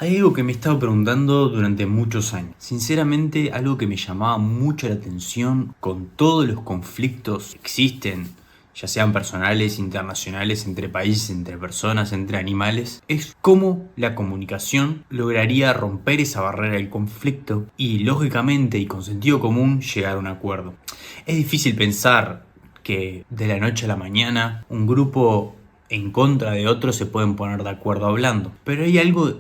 Hay algo que me he estado preguntando durante muchos años. Sinceramente, algo que me llamaba mucho la atención con todos los conflictos que existen, ya sean personales, internacionales, entre países, entre personas, entre animales, es cómo la comunicación lograría romper esa barrera del conflicto y, lógicamente y con sentido común, llegar a un acuerdo. Es difícil pensar que de la noche a la mañana un grupo en contra de otros se pueden poner de acuerdo hablando. Pero hay algo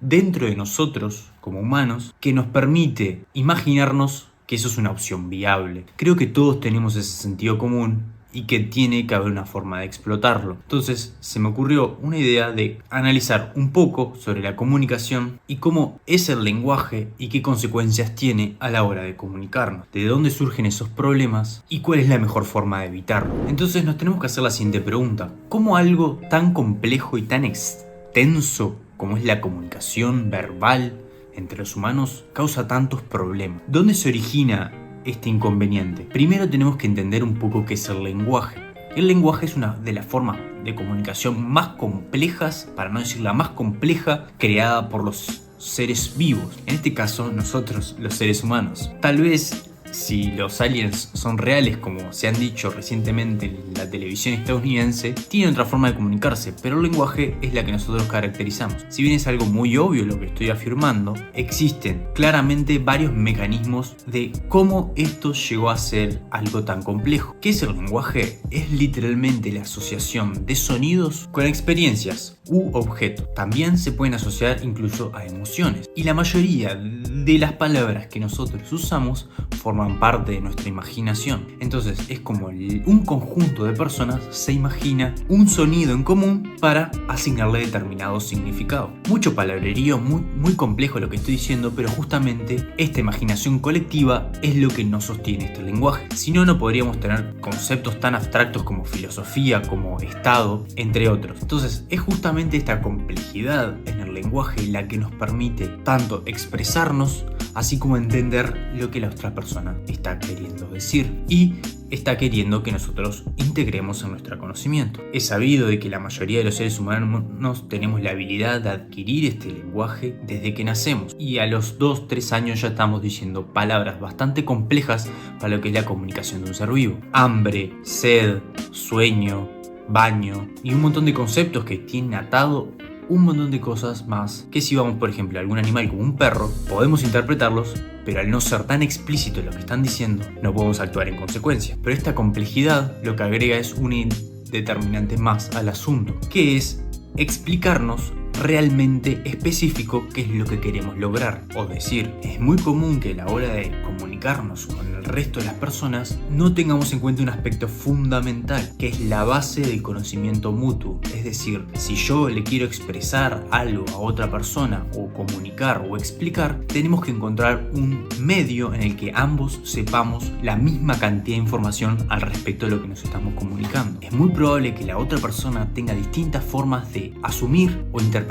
dentro de nosotros, como humanos, que nos permite imaginarnos que eso es una opción viable. Creo que todos tenemos ese sentido común y que tiene que haber una forma de explotarlo. Entonces se me ocurrió una idea de analizar un poco sobre la comunicación y cómo es el lenguaje y qué consecuencias tiene a la hora de comunicarnos, de dónde surgen esos problemas y cuál es la mejor forma de evitarlo. Entonces nos tenemos que hacer la siguiente pregunta: ¿cómo algo tan complejo y tan extenso como es la comunicación verbal entre los humanos causa tantos problemas? ¿Dónde se origina este inconveniente? Primero tenemos que entender un poco qué es el lenguaje. El lenguaje es una de las formas de comunicación más complejas, para no decir la más compleja, creada por los seres vivos. En este caso, nosotros, los seres humanos. Tal vez, si los aliens son reales, como se han dicho recientemente en la televisión estadounidense, tienen otra forma de comunicarse, pero el lenguaje es la que nosotros caracterizamos. Si bien es algo muy obvio lo que estoy afirmando, existen claramente varios mecanismos de cómo esto llegó a ser algo tan complejo. ¿Qué es el lenguaje? Es literalmente la asociación de sonidos con experiencias u objetos. También se pueden asociar incluso a emociones. Y la mayoría de las palabras que nosotros usamos forman parte de nuestra imaginación. Entonces es como un conjunto de personas se imagina un sonido en común para asignarle determinado significado. Mucho palabrerío, muy complejo lo que estoy diciendo, pero justamente esta imaginación colectiva es lo que nos sostiene este lenguaje. Si no, no podríamos tener conceptos tan abstractos como filosofía, como estado, entre otros. Entonces es justamente esta complejidad en el lenguaje la que nos permite tanto expresarnos, así como entender lo que la otra persona está queriendo decir y está queriendo que nosotros integremos en nuestro conocimiento. Es sabido de que la mayoría de los seres humanos tenemos la habilidad de adquirir este lenguaje desde que nacemos, y a los 2-3 años ya estamos diciendo palabras bastante complejas para lo que es la comunicación de un ser vivo. Hambre, sed, sueño, baño y un montón de conceptos que tienen atado un montón de cosas más, que si vamos por ejemplo a algún animal como un perro, podemos interpretarlos, pero al no ser tan explícito lo que están diciendo, no podemos actuar en consecuencia. Pero esta complejidad lo que agrega es un determinante más al asunto, que es explicarnos realmente específico qué es lo que queremos lograr. O decir, es muy común que a la hora de comunicarnos con el resto de las personas no tengamos en cuenta un aspecto fundamental, que es la base del conocimiento mutuo. Es decir, si yo le quiero expresar algo a otra persona, o comunicar o explicar, tenemos que encontrar un medio en el que ambos sepamos la misma cantidad de información al respecto de lo que nos estamos comunicando. Es muy probable que la otra persona tenga distintas formas de asumir o interpretar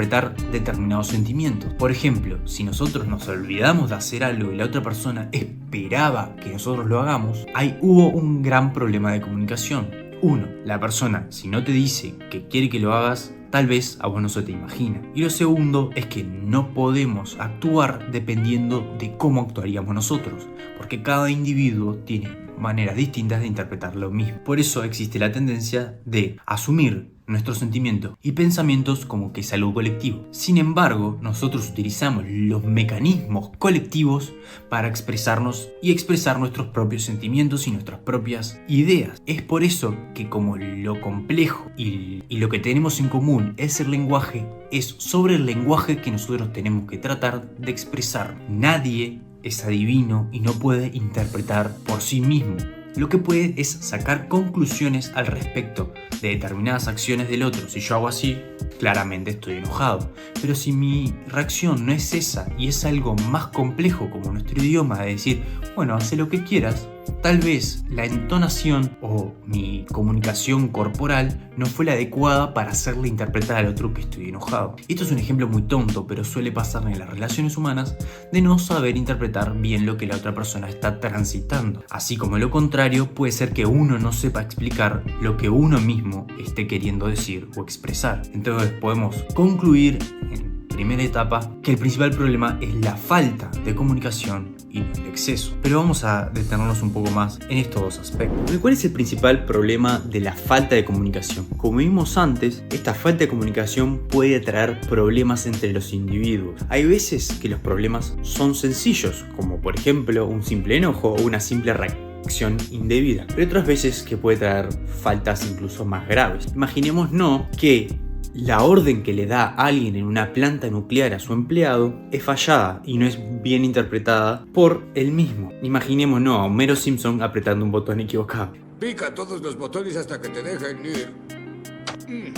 determinados sentimientos. Por ejemplo, si nosotros nos olvidamos de hacer algo y la otra persona esperaba que nosotros lo hagamos, ahí hubo un gran problema de comunicación. Uno, la persona, si no te dice que quiere que lo hagas, tal vez a vos no se te imagina. Y lo segundo es que no podemos actuar dependiendo de cómo actuaríamos nosotros, porque cada individuo tiene maneras distintas de interpretar lo mismo. Por eso existe la tendencia de asumir nuestros sentimientos y pensamientos como que es algo colectivo. Sin embargo, nosotros utilizamos los mecanismos colectivos para expresarnos y expresar nuestros propios sentimientos y nuestras propias ideas. Es por eso que como lo complejo y lo que tenemos en común es el lenguaje, es sobre el lenguaje que nosotros tenemos que tratar de expresar. Nadie es adivino y no puede interpretar por sí mismo. Lo que puede es sacar conclusiones al respecto de determinadas acciones del otro. Si yo hago así, claramente estoy enojado. Pero si mi reacción no es esa y es algo más complejo como nuestro idioma, de decir, bueno, haz lo que quieras, tal vez la entonación o mi comunicación corporal no fue la adecuada para hacerle interpretar al otro que estoy enojado. Esto es un ejemplo muy tonto, pero suele pasar en las relaciones humanas de no saber interpretar bien lo que la otra persona está transitando. Así como lo contrario, puede ser que uno no sepa explicar lo que uno mismo esté queriendo decir o expresar. Entonces podemos concluir en primera etapa que el principal problema es la falta de comunicación y no el exceso. Pero vamos a detenernos un poco más en estos dos aspectos. ¿Cuál es el principal problema de la falta de comunicación? Como vimos antes, esta falta de comunicación puede traer problemas entre los individuos. Hay veces que los problemas son sencillos, como por ejemplo un simple enojo o una simple reacción indebida, pero otras veces que puede traer faltas incluso más graves. Imaginémonos que la orden que le da alguien en una planta nuclear a su empleado es fallada y no es bien interpretada por él mismo. Imaginémonos a Homero Simpson apretando un botón equivocado. Pica todos los botones hasta que te dejen ir.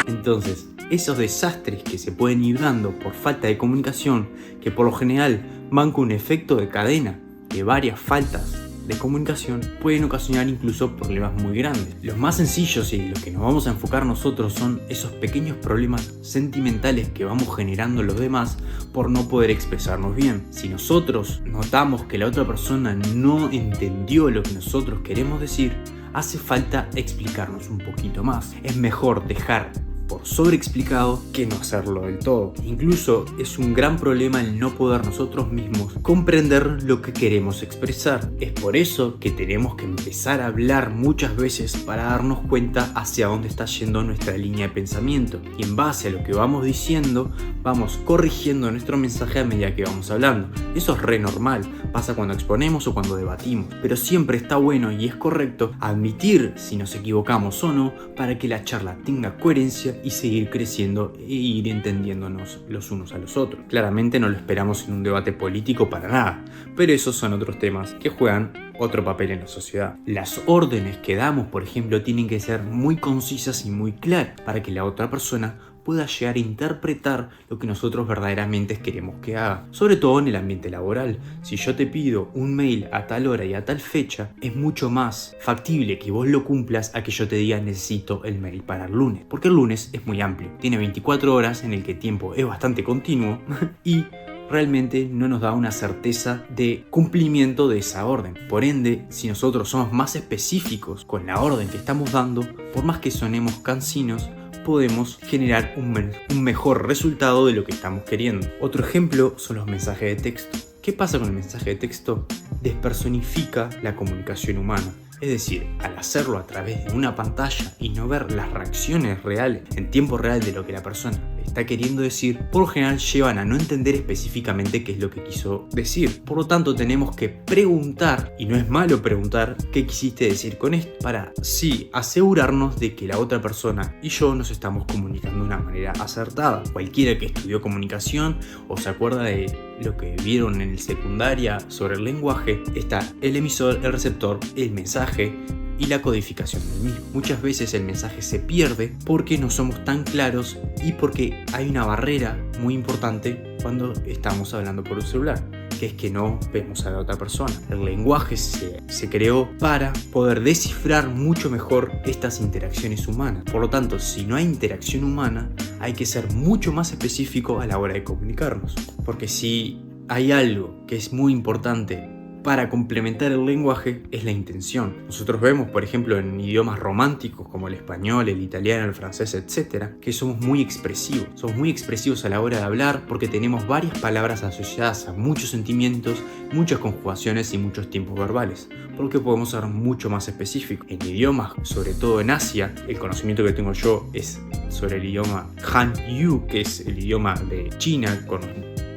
Entonces, esos desastres que se pueden ir dando por falta de comunicación, que por lo general van con un efecto de cadena de varias faltas de comunicación, pueden ocasionar incluso problemas muy grandes. Los más sencillos y los que nos vamos a enfocar nosotros son esos pequeños problemas sentimentales que vamos generando los demás por no poder expresarnos bien. Si nosotros notamos que la otra persona no entendió lo que nosotros queremos decir, hace falta explicarnos un poquito más. Es mejor dejar por sobreexplicado que no hacerlo del todo. Incluso es un gran problema el no poder nosotros mismos comprender lo que queremos expresar. Es por eso que tenemos que empezar a hablar muchas veces para darnos cuenta hacia dónde está yendo nuestra línea de pensamiento. Y en base a lo que vamos diciendo, vamos corrigiendo nuestro mensaje a medida que vamos hablando. Eso es re normal, pasa cuando exponemos o cuando debatimos. Pero siempre está bueno y es correcto admitir si nos equivocamos o no para que la charla tenga coherencia y seguir creciendo e ir entendiéndonos los unos a los otros. Claramente no lo esperamos en un debate político para nada, pero esos son otros temas que juegan otro papel en la sociedad. Las órdenes que damos, por ejemplo, tienen que ser muy concisas y muy claras para que la otra persona pueda llegar a interpretar lo que nosotros verdaderamente queremos que haga, sobre todo en el ambiente laboral. Si yo te pido un mail a tal hora y a tal fecha, es mucho más factible que vos lo cumplas a que yo te diga necesito el mail para el lunes, porque el lunes es muy amplio, tiene 24 horas en el que el tiempo es bastante continuo y realmente no nos da una certeza de cumplimiento de esa orden. Por ende, si nosotros somos más específicos con la orden que estamos dando, por más que sonemos cansinos, podemos generar un mejor resultado de lo que estamos queriendo. Otro ejemplo son los mensajes de texto. ¿Qué pasa con el mensaje de texto? Despersonifica la comunicación humana. Es decir, al hacerlo a través de una pantalla y no ver las reacciones reales en tiempo real de lo que la persona está queriendo decir, por lo general llevan a no entender específicamente qué es lo que quiso decir. Por lo tanto, tenemos que preguntar, y no es malo preguntar, qué quisiste decir con esto, para sí asegurarnos de que la otra persona y yo nos estamos comunicando de una manera acertada. Cualquiera que estudió comunicación o se acuerda de lo que vieron en el secundaria sobre el lenguaje, está el emisor, el receptor, el mensaje y la codificación del mismo. Muchas veces el mensaje se pierde porque no somos tan claros y porque hay una barrera muy importante cuando estamos hablando por un celular, que es que no vemos a la otra persona. El lenguaje se creó para poder descifrar mucho mejor estas interacciones humanas. Por lo tanto, si no hay interacción humana, hay que ser mucho más específico a la hora de comunicarnos. Porque si hay algo que es muy importante para complementar el lenguaje, es la intención. Nosotros vemos, por ejemplo, en idiomas románticos como el español, el italiano, el francés, etc., que somos muy expresivos. Somos muy expresivos a la hora de hablar porque tenemos varias palabras asociadas a muchos sentimientos, muchas conjugaciones y muchos tiempos verbales, por lo que podemos ser mucho más específicos. En idiomas, sobre todo en Asia, el conocimiento que tengo yo es sobre el idioma Han-Yu, que es el idioma de China,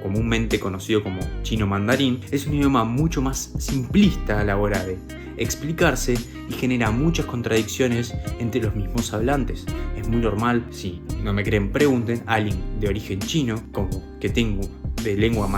comúnmente conocido como chino mandarín. Es un idioma mucho más simplista a la hora de explicarse y genera muchas contradicciones entre los mismos hablantes. Es muy normal, si no me creen pregunten, a alguien de origen chino, como que tengo de lengua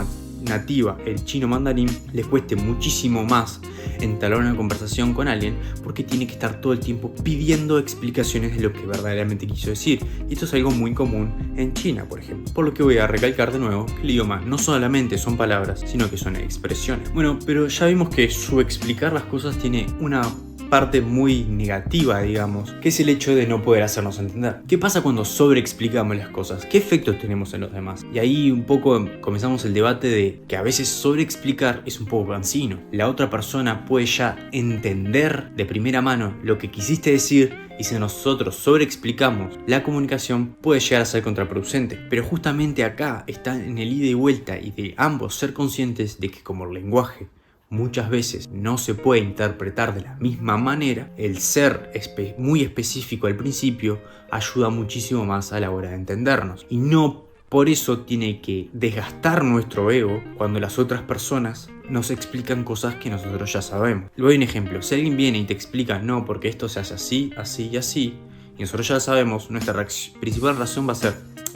nativa el chino mandarín, le cueste muchísimo más entablar una conversación con alguien porque tiene que estar todo el tiempo pidiendo explicaciones de lo que verdaderamente quiso decir. Y esto es algo muy común en China, por ejemplo. Por lo que voy a recalcar de nuevo que el idioma no solamente son palabras, sino que son expresiones. Bueno, pero ya vimos que su explicar las cosas tiene una parte muy negativa, digamos, que es el hecho de no poder hacernos entender. ¿Qué pasa cuando sobreexplicamos las cosas? ¿Qué efectos tenemos en los demás? Y ahí un poco comenzamos el debate de que a veces sobreexplicar es un poco cansino. La otra persona puede ya entender de primera mano lo que quisiste decir, y si nosotros sobreexplicamos, la comunicación puede llegar a ser contraproducente. Pero justamente acá está en el ida y vuelta y de ambos ser conscientes de que como el lenguaje muchas veces no se puede interpretar de la misma manera, el ser muy específico al principio ayuda muchísimo más a la hora de entendernos. Y no por eso tiene que desgastar nuestro ego cuando las otras personas nos explican cosas que nosotros ya sabemos. Le doy un ejemplo. Si alguien viene y te explica, no, porque esto se hace así, así y así, y nosotros ya lo sabemos, nuestra principal razón va a ser,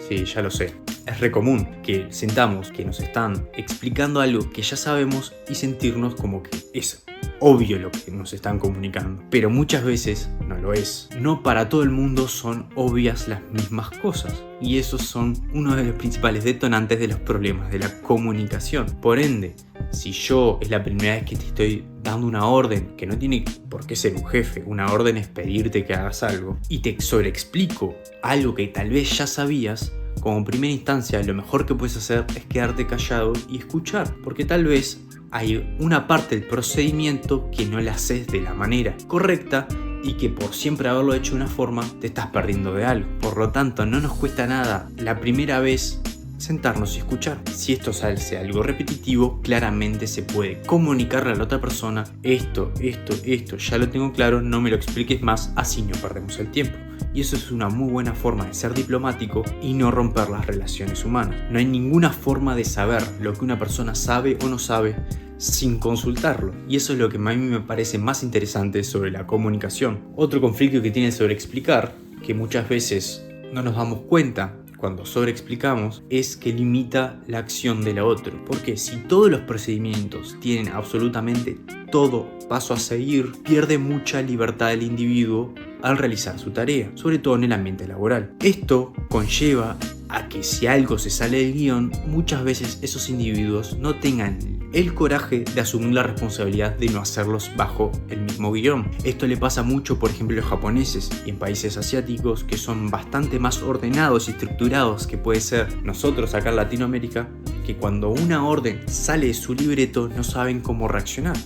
sí, ya lo sé. Es re común que sentamos que nos están explicando algo que ya sabemos y sentirnos como que es obvio lo que nos están comunicando. Pero muchas veces no lo es. No para todo el mundo son obvias las mismas cosas. Y esos son uno de los principales detonantes de los problemas de la comunicación. Por ende, si yo es la primera vez que te estoy dando una orden, que no tiene por qué ser un jefe, una orden es pedirte que hagas algo, y te sobreexplico algo que tal vez ya sabías, como primera instancia lo mejor que puedes hacer es quedarte callado y escuchar, porque tal vez hay una parte del procedimiento que no la haces de la manera correcta y que por siempre haberlo hecho de una forma te estás perdiendo de algo. Por lo tanto, no nos cuesta nada la primera vez sentarnos y escuchar. Si esto sale algo repetitivo, claramente se puede comunicarle a la otra persona: esto, ya lo tengo claro, no me lo expliques más, así no perdemos el tiempo. Y eso es una muy buena forma de ser diplomático y no romper las relaciones humanas. No hay ninguna forma de saber lo que una persona sabe o no sabe sin consultarlo. Y eso es lo que a mí me parece más interesante sobre la comunicación. Otro conflicto que tiene sobre explicar, que muchas veces no nos damos cuenta cuando sobreexplicamos, es que limita la acción de la otra. Porque si todos los procedimientos tienen absolutamente todo paso a seguir, pierde mucha libertad el individuo al realizar su tarea, sobre todo en el ambiente laboral. Esto conlleva a que si algo se sale del guión, muchas veces esos individuos no tengan el coraje de asumir la responsabilidad de no hacerlos bajo el mismo guión. Esto le pasa mucho, por ejemplo, a los japoneses y en países asiáticos que son bastante más ordenados y estructurados que puede ser nosotros acá en Latinoamérica, que cuando una orden sale de su libreto no saben cómo reaccionar.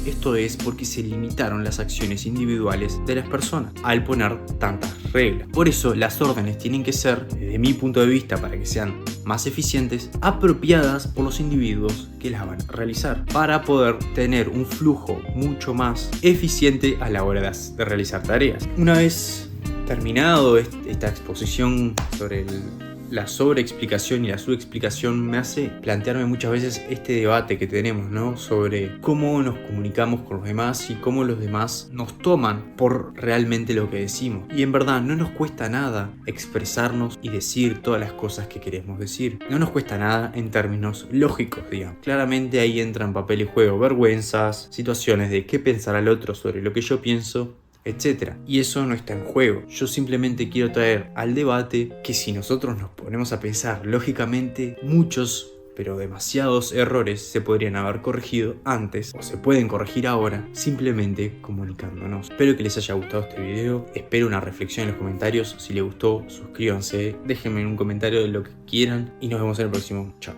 Esto es porque se limitaron las acciones individuales de las personas al poner tantas reglas. Por eso las órdenes tienen que ser, desde mi punto de vista, para que sean más eficientes, apropiadas por los individuos que las van a realizar, para poder tener un flujo mucho más eficiente a la hora de realizar tareas. Una vez terminado esta exposición sobre la sobreexplicación y la subexplicación, me hace plantearme muchas veces este debate que tenemos, ¿no? Sobre cómo nos comunicamos con los demás y cómo los demás nos toman por realmente lo que decimos. Y en verdad no nos cuesta nada expresarnos y decir todas las cosas que queremos decir. No nos cuesta nada en términos lógicos, digamos. Claramente ahí entra en papel y juego vergüenzas, situaciones de qué pensará el otro sobre lo que yo pienso, etc. Y eso no está en juego. Yo simplemente quiero traer al debate que si nosotros nos ponemos a pensar lógicamente, muchos, pero demasiados errores se podrían haber corregido antes o se pueden corregir ahora simplemente comunicándonos. Espero que les haya gustado este video, espero una reflexión en los comentarios. Si les gustó, suscríbanse, déjenme un comentario de lo que quieran y nos vemos en el próximo. Chao.